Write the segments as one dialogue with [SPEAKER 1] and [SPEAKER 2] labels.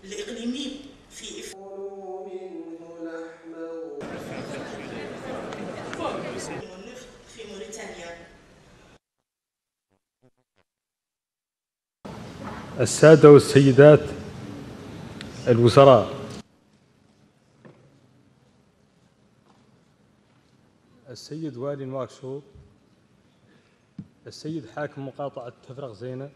[SPEAKER 1] الإقليمي في موريتانيا.
[SPEAKER 2] السادة والسيدات الوزراء، السيد والي نواكشوط، السيد حاكم مقاطعة تفرغ زينة،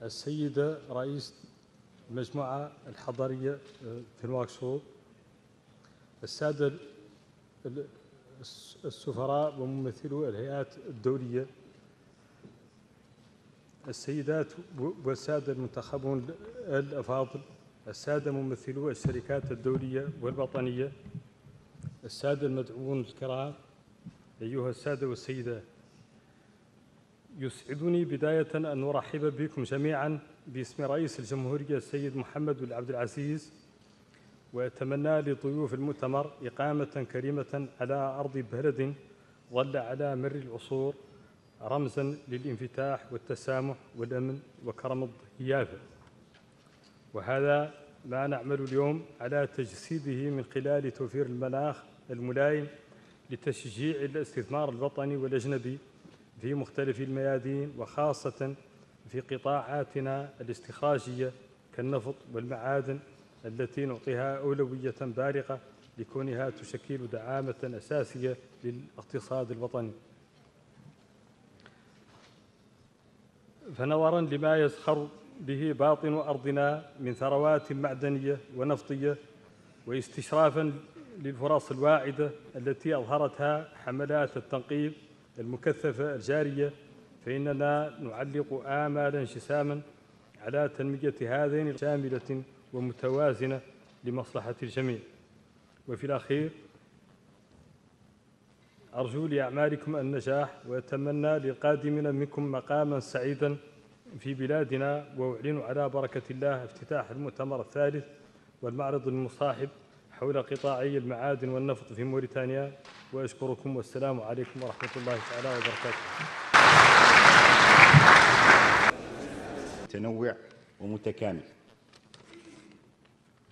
[SPEAKER 2] السيدة رئيس المجموعة الحضرية في نواكشوط، السادة السفراء وممثلو الهيئات الدولية، السيدات والسادة المنتخبون الأفاضل، السادة ممثلو الشركات الدولية والوطنية، السادة المدعوون الكرام، أيها السادة والسيدات، يسعدني بداية أن أرحب بكم جميعاً باسم رئيس الجمهورية السيد محمد بن عبد العزيز، وأتمنى لضيوف المؤتمر إقامة كريمة على أرض بلد ظل على مر العصور رمزاً للانفتاح والتسامح والأمن وكرم الضيافة، وهذا ما نعمل اليوم على تجسيده من خلال توفير المناخ الملائم لتشجيع الاستثمار الوطني والأجنبي في مختلف الميادين، وخاصة في قطاعاتنا الاستخراجية كالنفط والمعادن التي نعطيها أولوية بالغة لكونها تشكل دعامة أساسية للاقتصاد الوطني. فنظراً لما يزخر به باطن أرضنا من ثروات معدنية ونفطية، واستشرافاً للفرص الواعدة التي أظهرتها حملات التنقيب المكثفة الجارية، فإننا نعلق آمالاً جساماً على تنمية هذين شاملة ومتوازنة لمصلحة الجميع. وفي الأخير أرجو لأعمالكم النجاح، وأتمنى للقادمين منكم مقاماً سعيداً في بلادنا، وأعلن على بركة الله افتتاح المؤتمر الثالث والمعرض المصاحب حول قطاعي المعادن والنفط في موريتانيا، وأشكركم والسلام عليكم ورحمة الله تعالى وبركاته.
[SPEAKER 3] متنوع ومتكامل.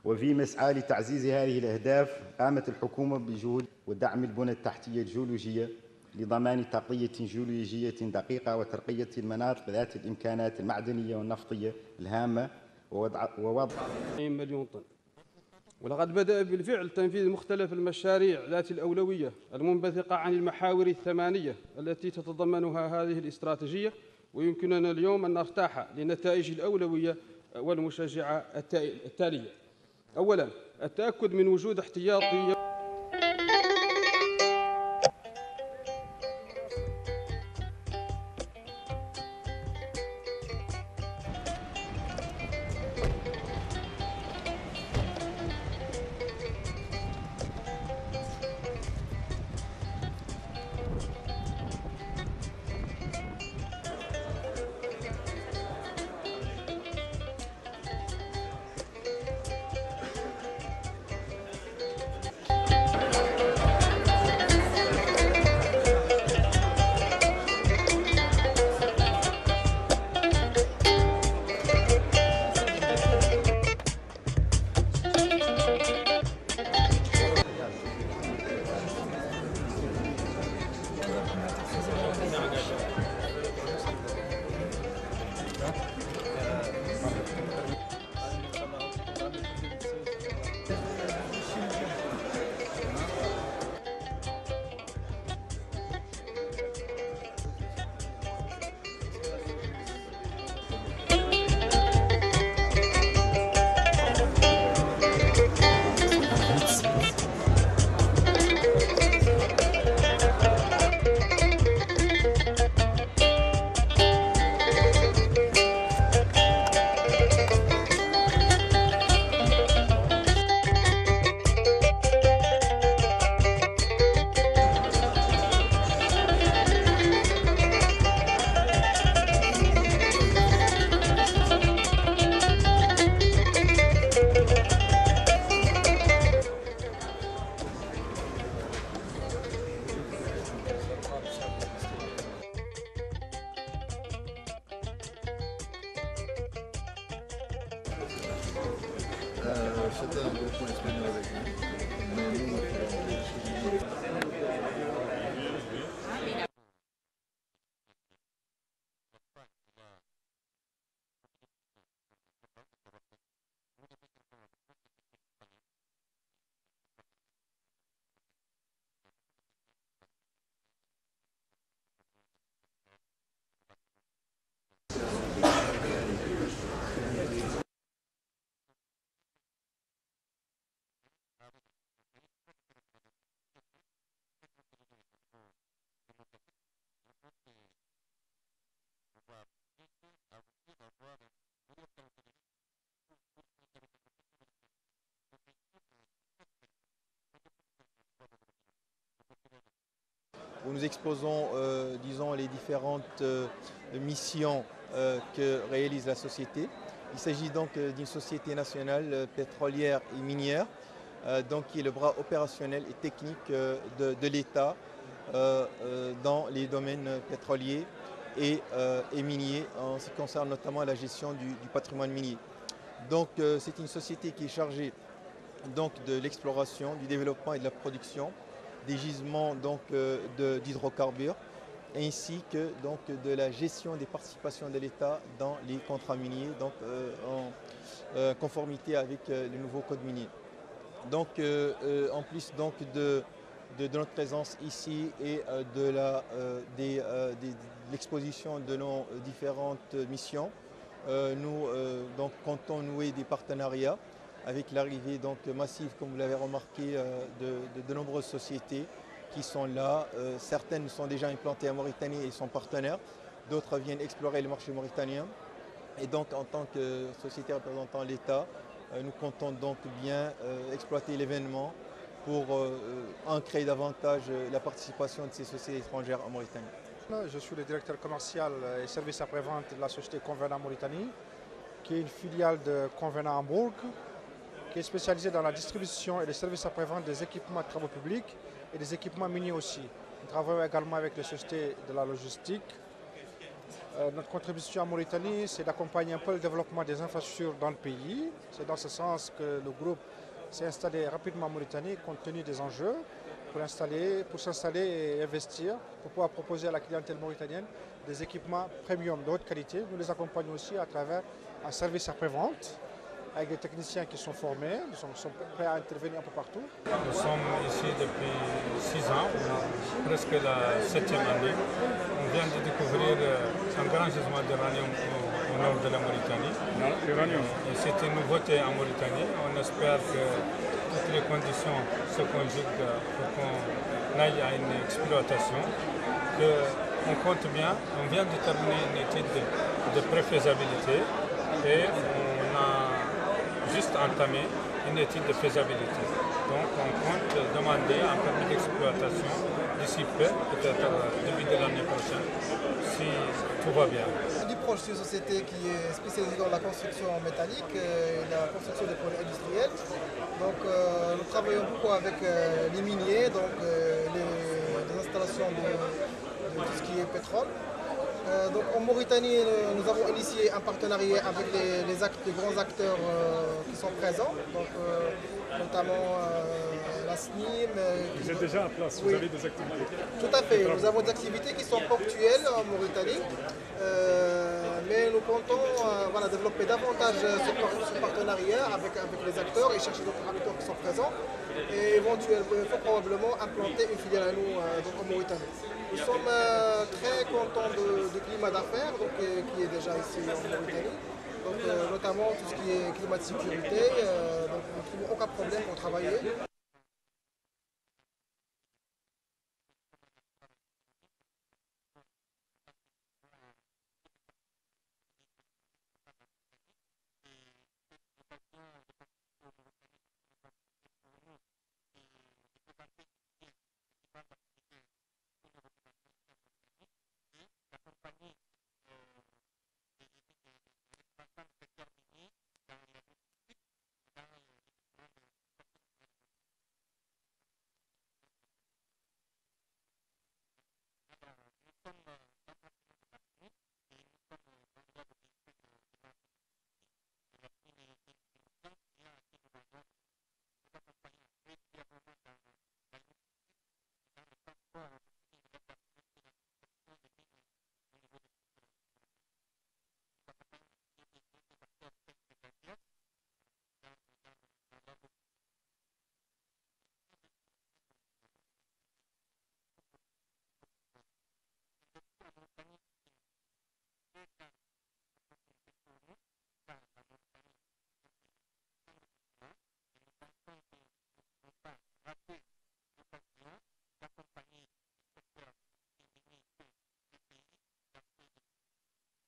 [SPEAKER 3] وفي مسعى لتعزيز هذه الأهداف قامت الحكومة بجهود ودعم البنى التحتية الجيولوجية لضمان تغطية جيولوجية دقيقة وترقية المناطق ذات الإمكانات المعدنية والنفطية الهامة ووضع
[SPEAKER 4] 2 مليون طن ولقد بدأ بالفعل تنفيذ مختلف المشاريع ذات الأولوية المنبثقة عن المحاور الثمانية التي تتضمنها هذه الاستراتيجية، ويمكننا اليوم أن نرتاح لنتائج الأولوية والمشجعة التالية. أولاً، التأكد من وجود احتياطي
[SPEAKER 5] C'était un gros point espagnol avec lui. Mais nous, où nous exposons disons, les différentes missions que réalise la société. Il s'agit donc d'une société nationale pétrolière et minière, donc qui est le bras opérationnel et technique de l'État dans les domaines pétroliers et miniers, en ce qui concerne notamment la gestion du patrimoine minier. Donc c'est une société qui est chargée donc, de l'exploration, du développement et de la production des gisements d'hydrocarbures, ainsi que donc, de la gestion des participations de l'État dans les contrats miniers, donc, en conformité avec le nouveau code minier. Donc, en plus donc, de notre présence ici et de l'exposition de nos différentes missions, nous donc, comptons nouer des partenariats avec l'arrivée donc massive, comme vous l'avez remarqué, de nombreuses sociétés qui sont là. Certaines sont déjà implantées en Mauritanie et sont partenaires. D'autres viennent explorer le marché mauritanien. Et donc, en tant que société représentant l'État, nous comptons donc bien exploiter l'événement pour ancrer davantage la participation de ces sociétés étrangères en Mauritanie.
[SPEAKER 6] Je suis le directeur commercial et service après-vente de la société Convena Mauritanie, qui est une filiale de Convena Hambourg, qui est spécialisée dans la distribution et les services après-vente des équipements de travaux publics et des équipements miniers aussi. Nous travaillons également avec les sociétés de la logistique. Notre contribution en Mauritanie, c'est d'accompagner un peu le développement des infrastructures dans le pays. C'est dans ce sens que le groupe s'est installé rapidement en Mauritanie compte tenu des enjeux pour s'installer et investir, pour pouvoir proposer à la clientèle mauritanienne des équipements premium de haute qualité. Nous les accompagnons aussi à travers un service après-vente avec des techniciens qui sont formés, ils sont prêts à intervenir un peu partout.
[SPEAKER 7] Nous sommes ici depuis 6 ans, presque la 7e année. On vient de découvrir un grand gisement d'uranium au nord de la Mauritanie. Et c'est une nouveauté en Mauritanie. On espère que toutes les conditions se conjuguent pour qu'on aille à une exploitation. On compte bien, on vient de terminer une étude de préfaisabilité et on a juste entamé une étude de faisabilité. Donc on compte demander un permis d'exploitation d'ici peu, peut-être début de l'année prochaine, si tout va bien.
[SPEAKER 8] Duproche, c'est une société qui est spécialisée dans la construction métallique et la construction des produits industriels. Donc nous travaillons beaucoup avec les miniers, donc les installations de tout ce qui est pétrole. Donc en Mauritanie, nous avons initié un partenariat avec les grands acteurs qui sont présents, donc, notamment la SNIM.
[SPEAKER 9] Vous êtes déjà en place, oui. Vous avez des activités?
[SPEAKER 8] Tout à fait, nous avons des activités qui sont ponctuelles en Mauritanie, mais nous comptons développer davantage ce partenariat avec les acteurs et chercher d'autres acteurs qui sont présents et éventuellement, probablement implanter une filiale à nous en Mauritanie. Nous sommes très contents du climat d'affaires qui est déjà ici en Mauritanie, donc, notamment tout ce qui est climat de sécurité, donc nous n'avons aucun problème pour travailler.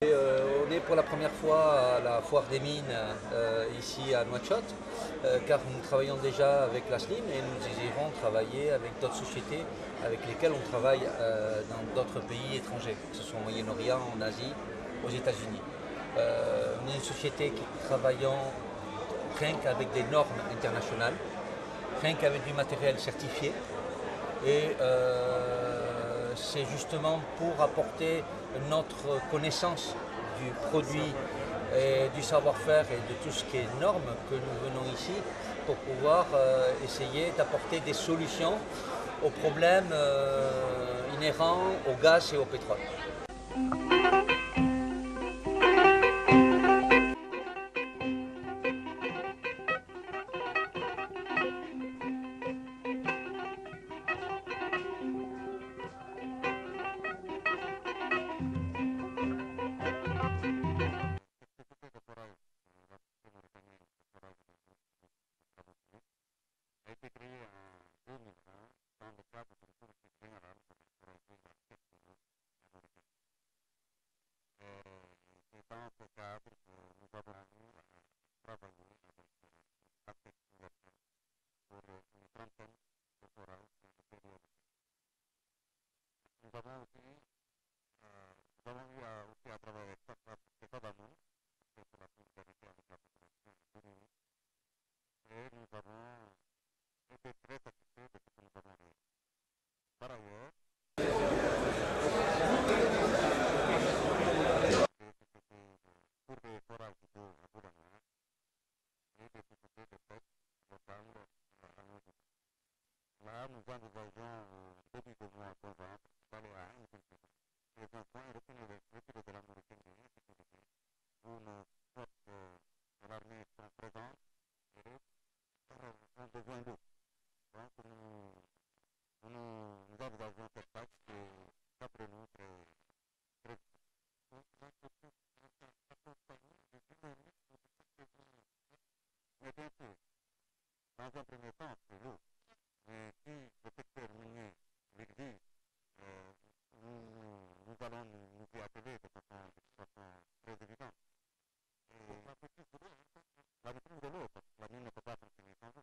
[SPEAKER 10] On est pour la première fois à la foire des mines ici à Nouakchott, car nous travaillons déjà avec la SNIM et nous désirons travailler avec d'autres sociétés avec lesquelles on travaille dans d'autres pays étrangers, que ce soit au Moyen-Orient, en Asie, aux États-Unis. On est une société qui travaillons rien qu'avec des normes internationales, rien qu'avec du matériel certifié et c'est justement pour apporter notre connaissance du produit et du savoir-faire et de tout ce qui est norme que nous venons ici pour pouvoir essayer d'apporter des solutions aux problèmes inhérents au gaz et au pétrole.
[SPEAKER 11] Uno, l'armée sont présents besoin d'eau. Donc nous envisageons cette taxe que, d'après nous, très mais bien sûr, dans un premier temps, c'est l'eau. Mais si le secteur minier l'exige, nous allons nous y atteler de façon très évidente. La maîtrise de l'eau, parce que la mine ne peut pas fonctionner sans eau.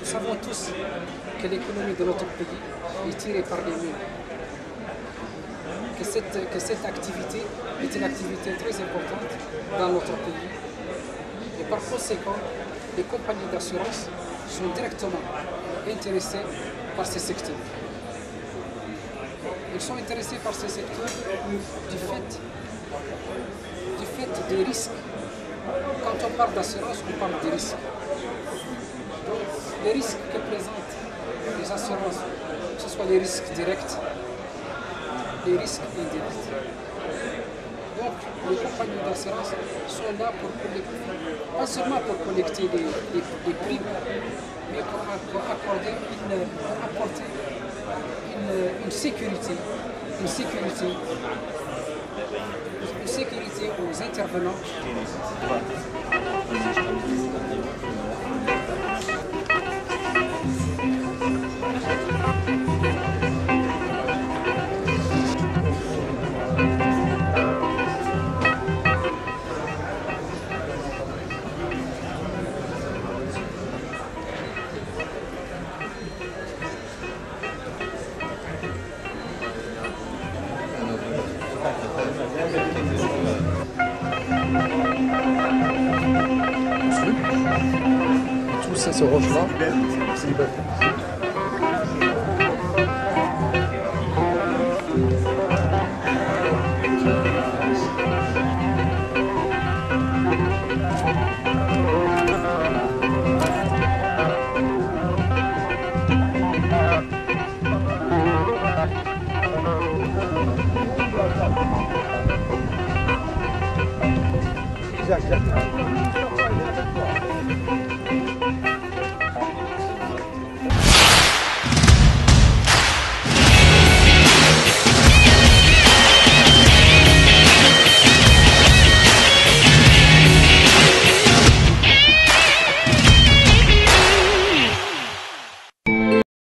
[SPEAKER 12] Nous savons tous que l'économie de notre pays est tirée par les mines. Que cette activité est une activité très importante dans notre pays. Et par conséquent, les compagnies d'assurance sont directement intéressées par ce secteur. Ils sont intéressés par ce secteur du fait des risques. Quand on parle d'assurance, on parle des risques. Donc, les risques que présentent les assurances, que ce soit les risques directs, les risques indirects. Donc, les compagnies d'assurance sont là pour collecter, pas seulement pour collecter des primes, mais pour apporter une sécurité aux intervenants.
[SPEAKER 13] Tout ça, ce roche-là, c'est du bâton. Exact.